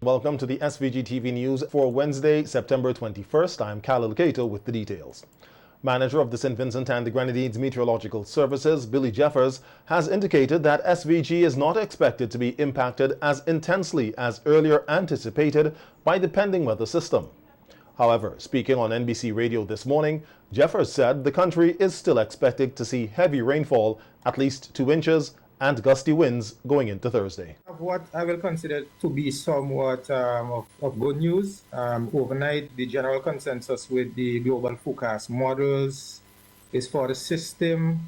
Welcome to the SVG-TV news for Wednesday, September 21st. I'm Khalil Cato with the details. Manager of the St. Vincent and the Grenadines Meteorological Services, Billy Jeffers, has indicated that SVG is not expected to be impacted as intensely as earlier anticipated by the pending weather system. However, speaking on NBC Radio this morning, Jeffers said the country is still expected to see heavy rainfall, at least 2 inches, and gusty winds going into Thursday. What I will consider to be somewhat of good news. Overnight, the general consensus with the global forecast models is for the system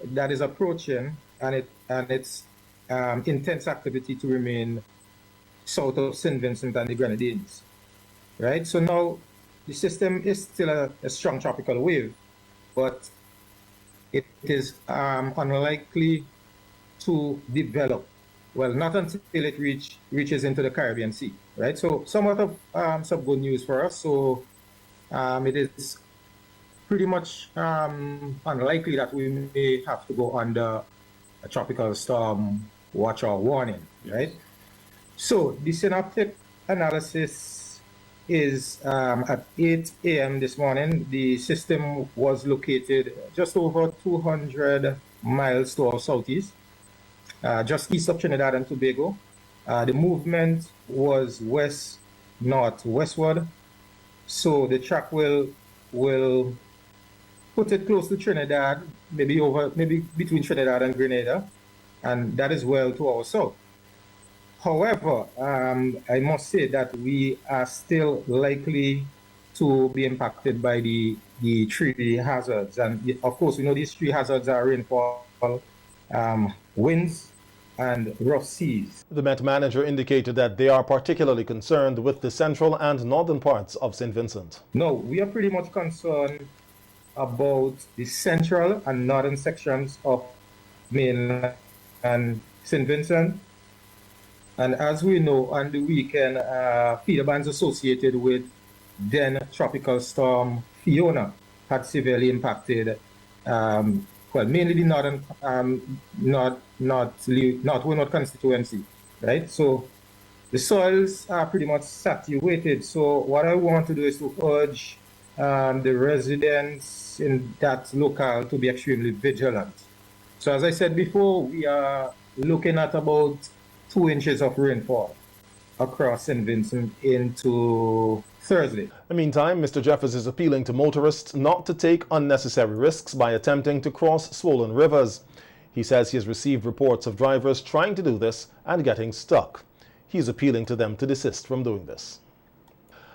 that is approaching and its intense activity to remain south of St. Vincent and the Grenadines. Right? So now the system is still a strong tropical wave, but it is unlikely to develop, well, not until it reaches into the Caribbean Sea, right? So somewhat of some good news for us. So it is pretty much unlikely that we may have to go under a tropical storm watch or warning, right? So the synoptic analysis is at 8 a.m. this morning. The system was located just over 200 miles to our southeast, just east of Trinidad and Tobago. The movement was west-northwestward, so the track will put it close to Trinidad, maybe between Trinidad and Grenada, and that is well to our south. However, I must say that we are still likely to be impacted by the three hazards, and of course we know these three hazards are rainfall, winds, and rough seas. The Met manager indicated that they are particularly concerned with the central and northern parts of St. Vincent. No, we are pretty much concerned about the central and northern sections of mainland and St. Vincent. And as we know, on the weekend, feeder bands associated with then Tropical Storm Fiona had severely impacted mainly the northern constituency, right? So the soils are pretty much saturated. So what I want to do is to urge the residents in that locale to be extremely vigilant. So as I said before, we are looking at about 2 inches of rainfall across St. Vincent into Thursday. In the meantime, Mr. Jeffers is appealing to motorists not to take unnecessary risks by attempting to cross swollen rivers. He says he has received reports of drivers trying to do this and getting stuck. He is appealing to them to desist from doing this.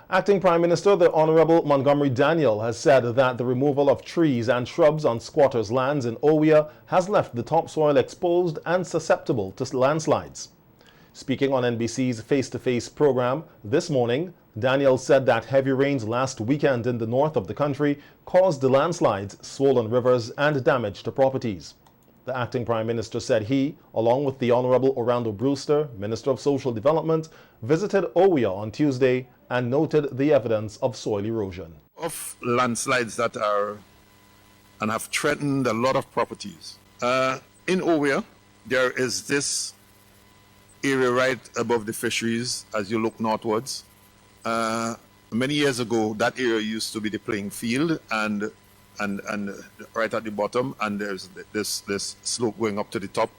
Acting Prime Minister, the Honorable Montgomery Daniel, has said that the removal of trees and shrubs on squatters' lands in Owia has left the topsoil exposed and susceptible to landslides. Speaking on NBC's Face-to-Face program this morning, Daniel said that heavy rains last weekend in the north of the country caused landslides, swollen rivers, and damage to properties. The acting Prime Minister said he, along with the Honorable Orlando Brewster, Minister of Social Development, visited Owia on Tuesday and noted the evidence of soil erosion. Of landslides that are and have threatened a lot of properties. In Owia, there is this area right above the fisheries as you look northwards. Many years ago, that area used to be the playing field, and right at the bottom, and there's this slope going up to the top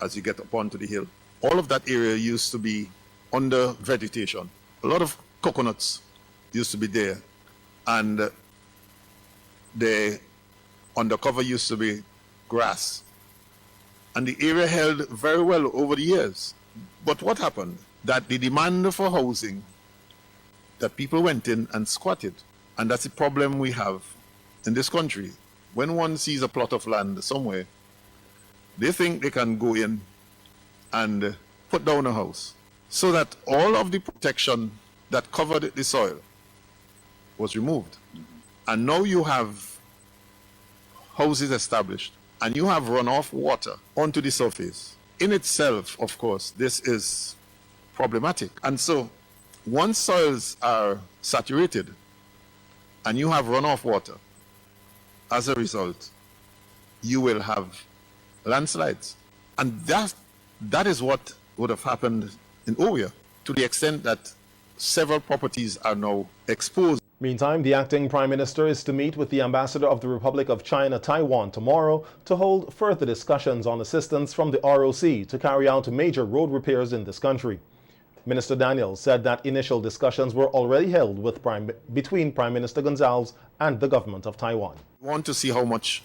as you get up onto the hill. All of that area used to be under vegetation. A lot of coconuts used to be there, and the undercover used to be grass. And the area held very well over the years. But what happened? That the demand for housing, that people went in and squatted. And that's the problem we have in this country. When one sees a plot of land somewhere, they think they can go in and put down a house. So that all of the protection that covered the soil was removed. And now you have houses established, and you have runoff water onto the surface. In itself, of course, this is problematic. And so once soils are saturated and you have runoff water, as a result, you will have landslides. And that is what would have happened in Owia. to the extent that several properties are now exposed. Meantime, the acting Prime Minister is to meet with the Ambassador of the Republic of China, Taiwan, tomorrow to hold further discussions on assistance from the ROC to carry out major road repairs in this country. Minister Daniels said that initial discussions were already held between Prime Minister Gonzalez and the government of Taiwan. We want to see how much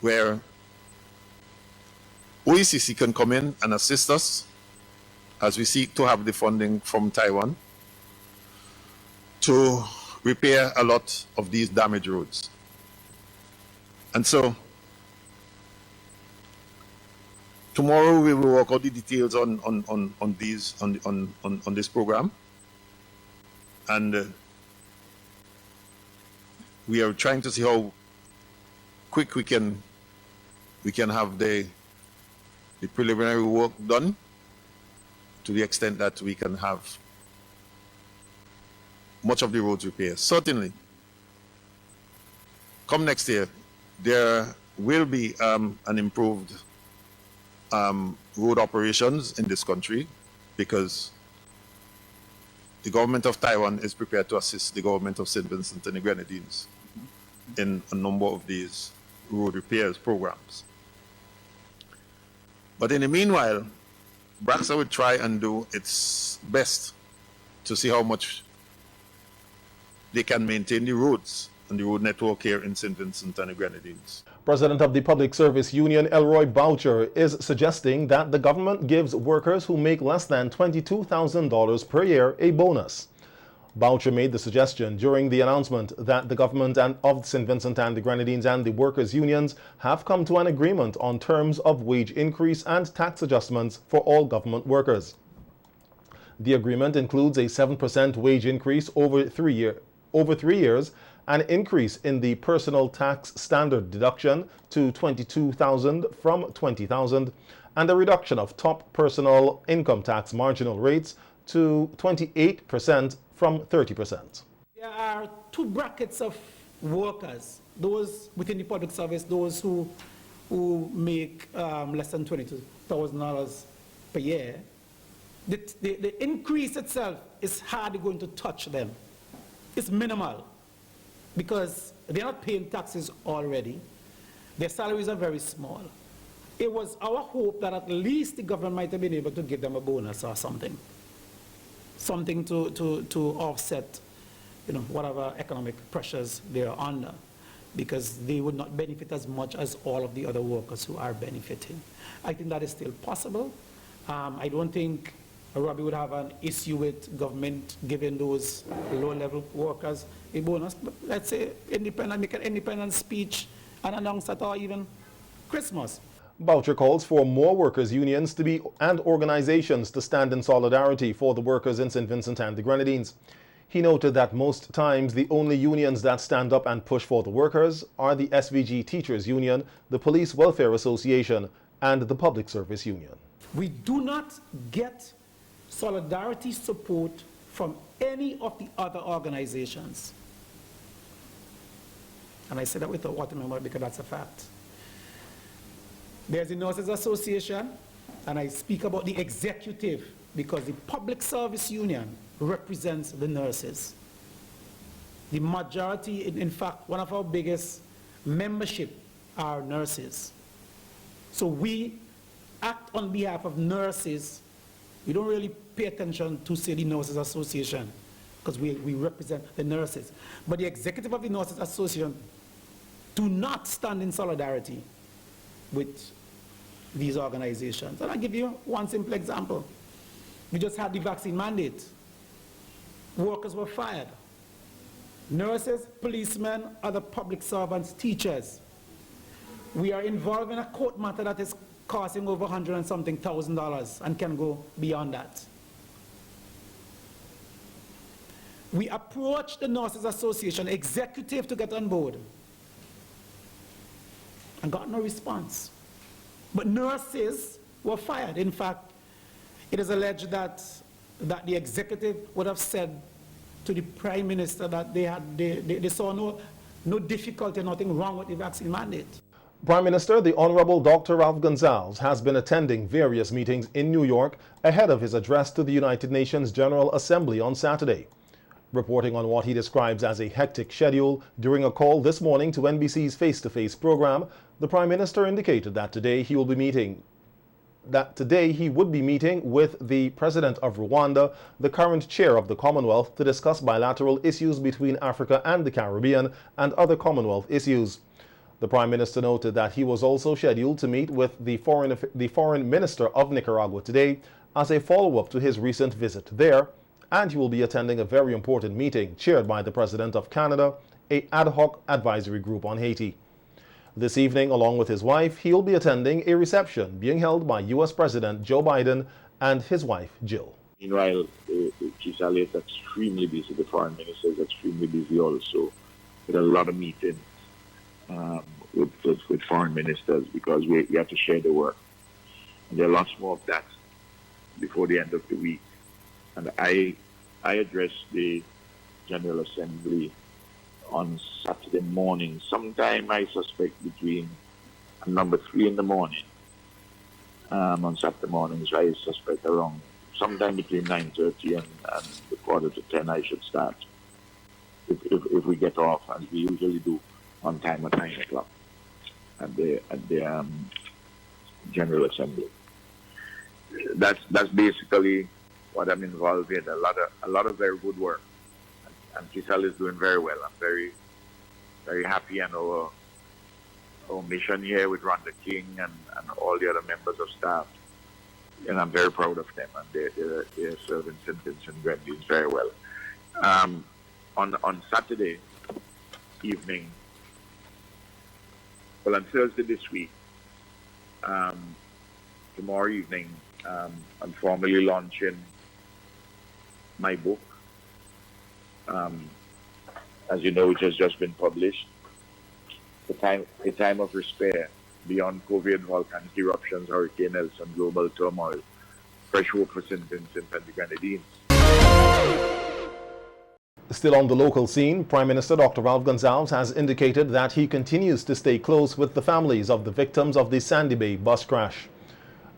where OECC can come in and assist us as we seek to have the funding from Taiwan to repair a lot of these damaged roads. And so tomorrow we will work out the details on this program, and we are trying to see how quick we can have the preliminary work done to the extent that we can have much of the roads repaired. Certainly, come next year, there will be an improved road operations in this country, because the government of Taiwan is prepared to assist the government of St. Vincent and the Grenadines in a number of these road repairs programs. But in the meanwhile, BRAXA will try and do its best to see how much they can maintain the roads and the road network here in St. Vincent and the Grenadines. President of the Public Service Union, Elroy Boucher, is suggesting that the government gives workers who make less than $22,000 per year a bonus. Boucher made the suggestion during the announcement that the government of St. Vincent and the Grenadines and the workers' unions have come to an agreement on terms of wage increase and tax adjustments for all government workers. The agreement includes a 7% wage increase over 3 years, an increase in the personal tax standard deduction to $22,000 from $20,000, and a reduction of top personal income tax marginal rates to 28% from 30%. There are two brackets of workers: those within the public service, those who make less than $22,000 per year. The increase itself is hardly going to touch them. It's minimal, because they're not paying taxes already. Their salaries are very small. It was our hope that at least the government might have been able to give them a bonus or something to offset, whatever economic pressures they are under, because they would not benefit as much as all of the other workers who are benefiting. I think that is still possible. I don't think Robbie would have an issue with government giving those low-level workers a bonus. But let's say make an independent speech and announce that, or even Christmas. Boucher calls for more workers' unions to be and organizations to stand in solidarity for the workers in St. Vincent and the Grenadines. He noted that most times the only unions that stand up and push for the workers are the SVG Teachers Union, the Police Welfare Association, and the Public Service Union. We do not get solidarity support from any of the other organizations. And I say that with a watermelon because that's a fact. There's the Nurses Association, and I speak about the executive because the Public Service Union represents the nurses. The majority, in fact, one of our biggest membership are nurses. So we act on behalf of nurses. We don't really pay attention to, say, the Nurses Association, because we represent the nurses. But the executive of the Nurses Association do not stand in solidarity with these organizations. And I'll give you one simple example. We just had the vaccine mandate. Workers were fired. Nurses, policemen, other public servants, teachers. We are involved in a court matter that is costing over $100 and something thousand and can go beyond that. We approached the Nurses Association executive to get on board and got no response. But nurses were fired. In fact, it is alleged that the executive would have said to the Prime Minister that they saw no difficulty, nothing wrong with the vaccine mandate. Prime Minister, the Honorable Dr. Ralph Gonsalves, has been attending various meetings in New York ahead of his address to the United Nations General Assembly on Saturday. Reporting on what he describes as a hectic schedule during a call this morning to NBC's Face-to-Face program, the Prime Minister indicated that today he would be meeting with the President of Rwanda, the current chair of the Commonwealth, to discuss bilateral issues between Africa and the Caribbean and other Commonwealth issues. The Prime Minister noted that he was also scheduled to meet with the Foreign Minister of Nicaragua today as a follow-up to his recent visit there, and he will be attending a very important meeting chaired by the President of Canada, an ad hoc advisory group on Haiti. This evening, along with his wife, he will be attending a reception being held by U.S. President Joe Biden and his wife, Jill. Meanwhile, Kisale is extremely busy. The Foreign Minister is extremely busy also with a lot of meetings with foreign ministers because we have to share the work. And there are lots more of that before the end of the week. And I addressed the General Assembly on Saturday morning, sometime I suspect between number 3 in the morning on Saturday mornings. I suspect around sometime between 9:30 and 9:45 I should start if we get off, as we usually do, on time at 9 o'clock at the General Assembly. That's basically what I'm involved in. A lot of very good work. And Kisale is doing very well. I'm very, very happy, and our mission here with Rhonda King and all the other members of staff, and I'm very proud of them, and they're serving St. Vincent and Grenadines very well. On Saturday evening, well, on Thursday this week, tomorrow evening, I'm formally launching my book. As you know, it has just been published. A time of despair, beyond COVID, volcanic eruptions, Hurricane Nelson, global turmoil, fresh hope for St. Vincent and the Grenadines. Still on the local scene, Prime Minister Dr. Ralph Gonsalves has indicated that he continues to stay close with the families of the victims of the Sandy Bay bus crash.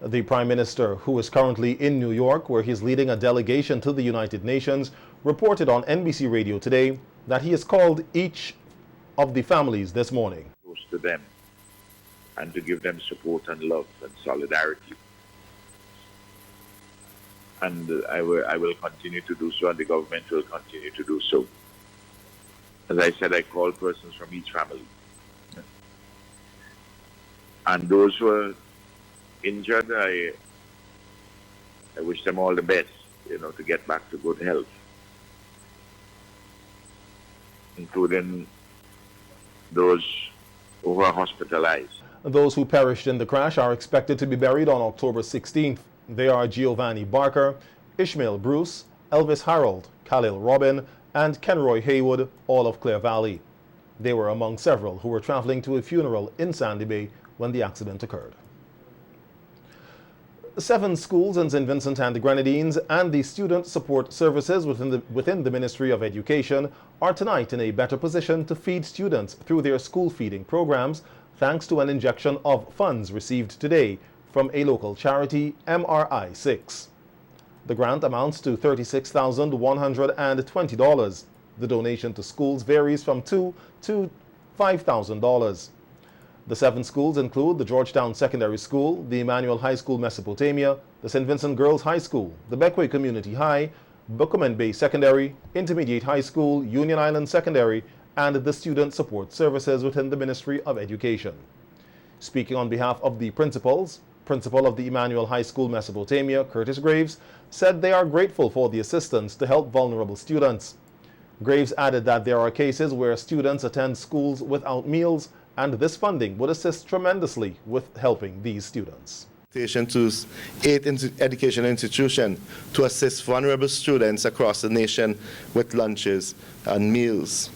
The Prime Minister, who is currently in New York, where he's leading a delegation to the United Nations, reported on NBC Radio today that he has called each of the families this morning. Close to them and to give them support and love and solidarity. And I will continue to do so, and the government will continue to do so. As I said, I call persons from each family. And those who are injured, I wish them all the best, to get back to good health, including those who are hospitalized. Those who perished in the crash are expected to be buried on October 16th. They are Giovanni Barker, Ishmael Bruce, Elvis Harold, Khalil Robin, and Kenroy Haywood, all of Clear Valley. They were among several who were traveling to a funeral in Sandy Bay when the accident occurred. 7 schools in St. Vincent and the Grenadines and the student support services within the Ministry of Education are tonight in a better position to feed students through their school feeding programs, thanks to an injection of funds received today from a local charity, MRI6. The grant amounts to $36,120. The donation to schools varies from $2,000 to $5,000. The 7 schools include the Georgetown Secondary School, the Emmanuel High School Mesopotamia, the St. Vincent Girls High School, the Beckway Community High, Buckerman Bay Secondary, Intermediate High School, Union Island Secondary, and the Student Support Services within the Ministry of Education. Speaking on behalf of the principal of the Emmanuel High School Mesopotamia, Curtis Graves, said they are grateful for the assistance to help vulnerable students. Graves added that there are cases where students attend schools without meals, and this funding would assist tremendously with helping these students. To 8 education institutions to assist vulnerable students across the nation with lunches and meals.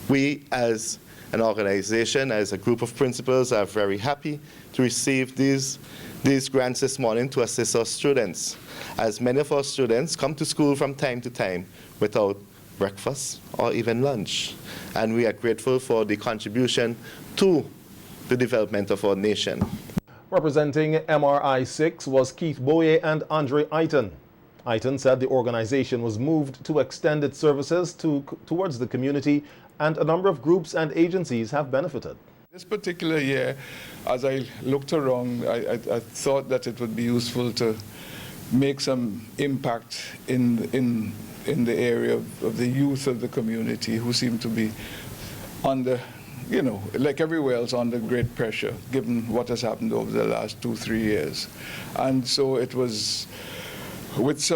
We, as an organization, as a group of principals, are very happy to receive these grants this morning to assist our students, as many of our students come to school from time to time without breakfast or even lunch. And we are grateful for the contribution to the development of our nation. Representing MRI-6 was Keith Boye and Andre Eiton. Eiton said the organization was moved to extend its services towards the community, and a number of groups and agencies have benefited. This particular year, as I looked around, I thought that it would be useful to make some impact in the area of the youth of the community who seem to be under, you know, like everywhere else, under great pressure, given what has happened over the last 2-3 years. And so it was with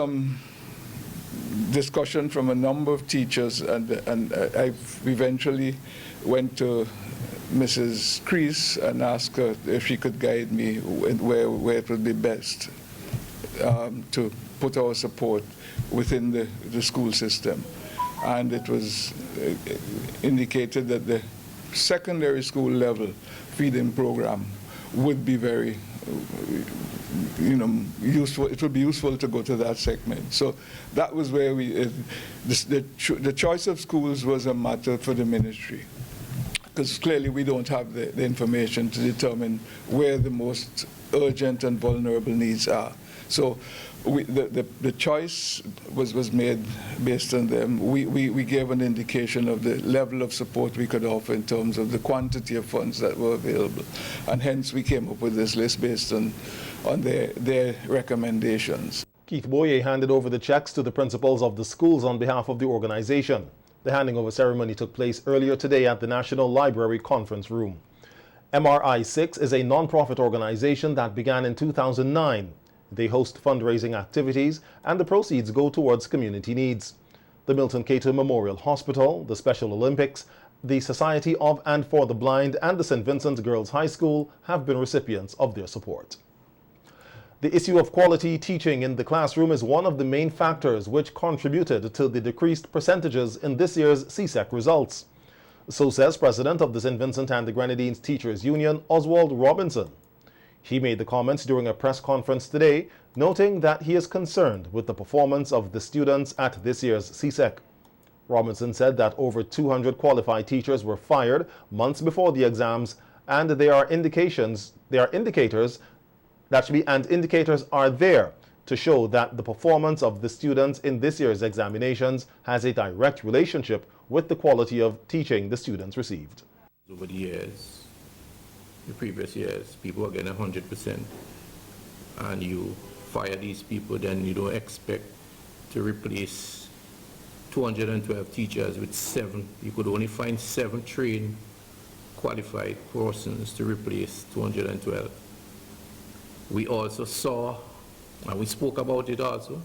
discussion from a number of teachers, and I eventually went to Mrs. Crease and asked her if she could guide me where it would be best to put our support within the school system. And it was indicated that the secondary school level feeding program would be very useful. It would be useful to go to that segment. So that was where the choice of schools was a matter for the ministry, because clearly we don't have the information to determine where the most urgent and vulnerable needs are. So the choice was made based on them. We gave an indication of the level of support we could offer in terms of the quantity of funds that were available. And hence we came up with this list based on their recommendations. Keith Boye handed over the checks to the principals of the schools on behalf of the organization. The handing over ceremony took place earlier today at the National Library Conference Room. MRI-6 is a non-profit organization that began in 2009. They host fundraising activities, and the proceeds go towards community needs. The Milton Cato Memorial Hospital, the Special Olympics, the Society of and for the Blind, and the St. Vincent Girls High School have been recipients of their support. The issue of quality teaching in the classroom is one of the main factors which contributed to the decreased percentages in this year's CSEC results. So says President of the St. Vincent and the Grenadines Teachers Union, Oswald Robinson. He made the comments during a press conference today, noting that he is concerned with the performance of the students at this year's CSEC. Robinson said that over 200 qualified teachers were fired months before the exams, and indicators are there to show that the performance of the students in this year's examinations has a direct relationship with the quality of teaching the students received. Over the years, the previous years, people are getting 100%, and you fire these people, then you don't expect to replace 212 teachers with 7. You could only find 7 trained, qualified persons to replace 212. We also saw, and we spoke about it also,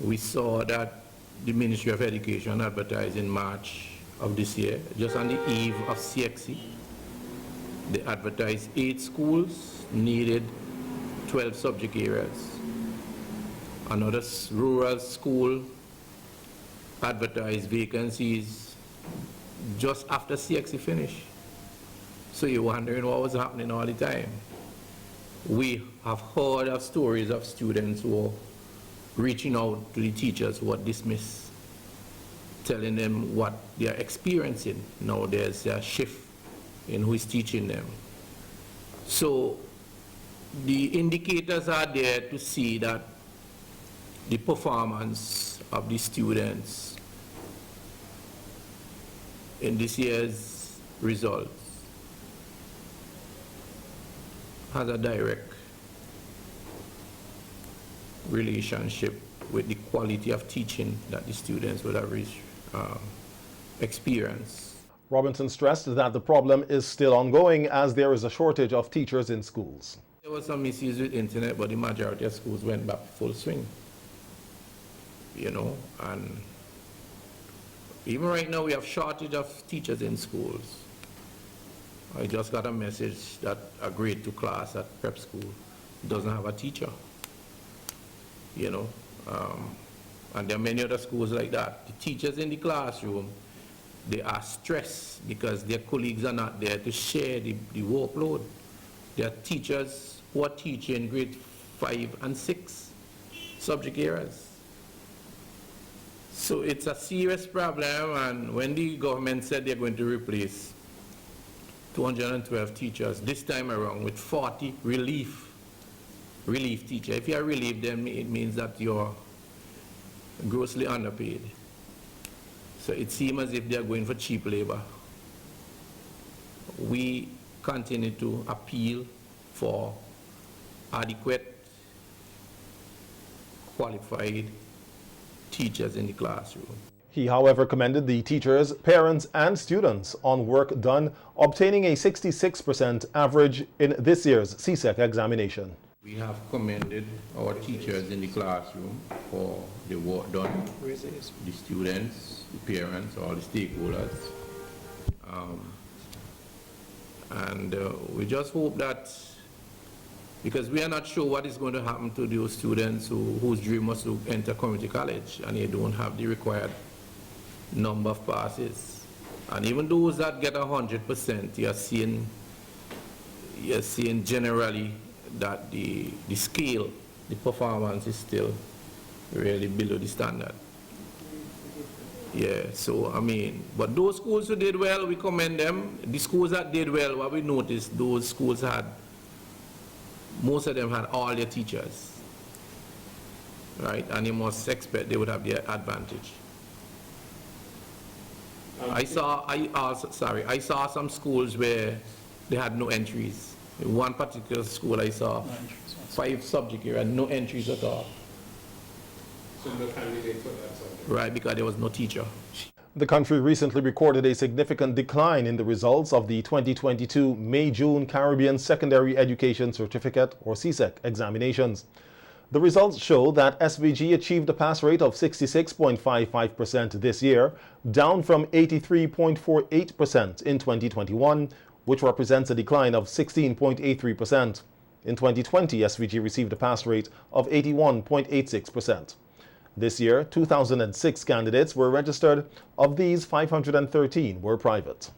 we saw that the Ministry of Education advertised in March of this year, just on the eve of CXC, they advertised 8 schools needed 12 subject areas. Another rural school advertised vacancies just after CXC finished. So you're wondering what was happening all the time. We have heard of stories of students who are reaching out to the teachers who are dismissed, telling them what they are experiencing. Now there's a shift in who is teaching them. So the indicators are there to see that the performance of the students in this year's results has a direct relationship with the quality of teaching that the students would have experienced. Robinson stressed that the problem is still ongoing as there is a shortage of teachers in schools. There was some issues with internet, but the majority of schools went back full swing. You know, and even right now we have shortage of teachers in schools. I just got a message that a grade 2 class at prep school doesn't have a teacher. You know, and there are many other schools like that. The teachers in the classroom, they are stressed because their colleagues are not there to share the workload. There are teachers who are teaching grade 5 and 6 subject areas. So it's a serious problem, and when the government said they're going to replace 212 teachers this time around with 40 relief teachers. If you are relieved, then it means that you're grossly underpaid. So it seems as if they are going for cheap labor. We continue to appeal for adequate, qualified teachers in the classroom. He, however, commended the teachers, parents, and students on work done, obtaining a 66% average in this year's CSEC examination. We have commended our teachers in the classroom for the work done, the students, the parents, all the stakeholders. We just hope that, because we are not sure what is going to happen to those students whose dream was to enter community college and they don't have the required number of passes. And even those that get 100%, you're seeing generally that the scale, the performance is still really below the standard. Yeah, so I mean, but those schools who did well, we commend them. The schools that did well, what we noticed, those schools most of them had all their teachers, right? And you must expect they would have the advantage. I saw some schools where they had no entries. In one particular school I saw 5 subject areas, no entries at all. So no candidate for that subject. Right, because there was no teacher. The country recently recorded a significant decline in the results of the 2022 May-June Caribbean Secondary Education Certificate, or CSEC, examinations. The results show that SVG achieved a pass rate of 66.55% this year, down from 83.48% in 2021, which represents a decline of 16.83%. In 2020, SVG received a pass rate of 81.86%. This year, 2,006 candidates were registered. Of these, 513 were private.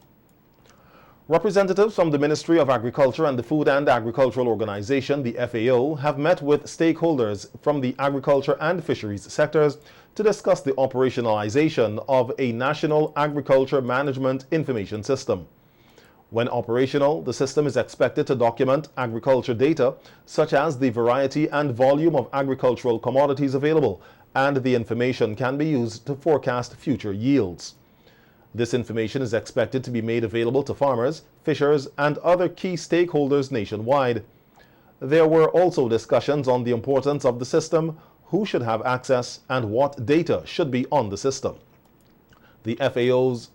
Representatives from the Ministry of Agriculture and the Food and Agricultural Organization, the FAO, have met with stakeholders from the agriculture and fisheries sectors to discuss the operationalization of a national agriculture management information system. When operational, the system is expected to document agriculture data, such as the variety and volume of agricultural commodities available, and the information can be used to forecast future yields. This information is expected to be made available to farmers, fishers, and other key stakeholders nationwide. There were also discussions on the importance of the system, who should have access, and what data should be on the system. The FAO's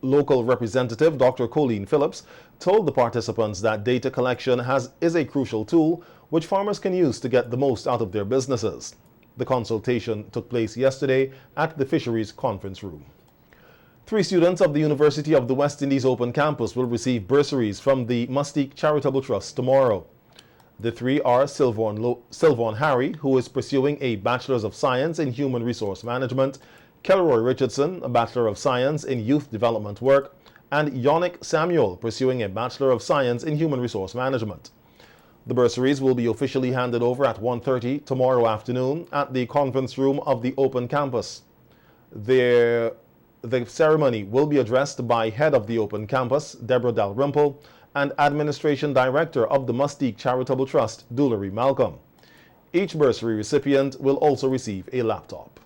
local representative, Dr. Colleen Phillips, told the participants that data collection is a crucial tool which farmers can use to get the most out of their businesses. The consultation took place yesterday at the Fisheries Conference Room. 3 students of the University of the West Indies Open Campus will receive bursaries from the Mustique Charitable Trust tomorrow. The 3 are Sylvain Harry, who is pursuing a Bachelor's of Science in Human Resource Management, Kelroy Richardson, a Bachelor of Science in Youth Development Work, and Yannick Samuel, pursuing a Bachelor of Science in Human Resource Management. The bursaries will be officially handed over at 1:30 tomorrow afternoon at the conference room of the Open Campus. The ceremony will be addressed by Head of the Open Campus, Deborah Dalrymple, and Administration Director of the Mustique Charitable Trust, Dullery Malcolm. Each bursary recipient will also receive a laptop.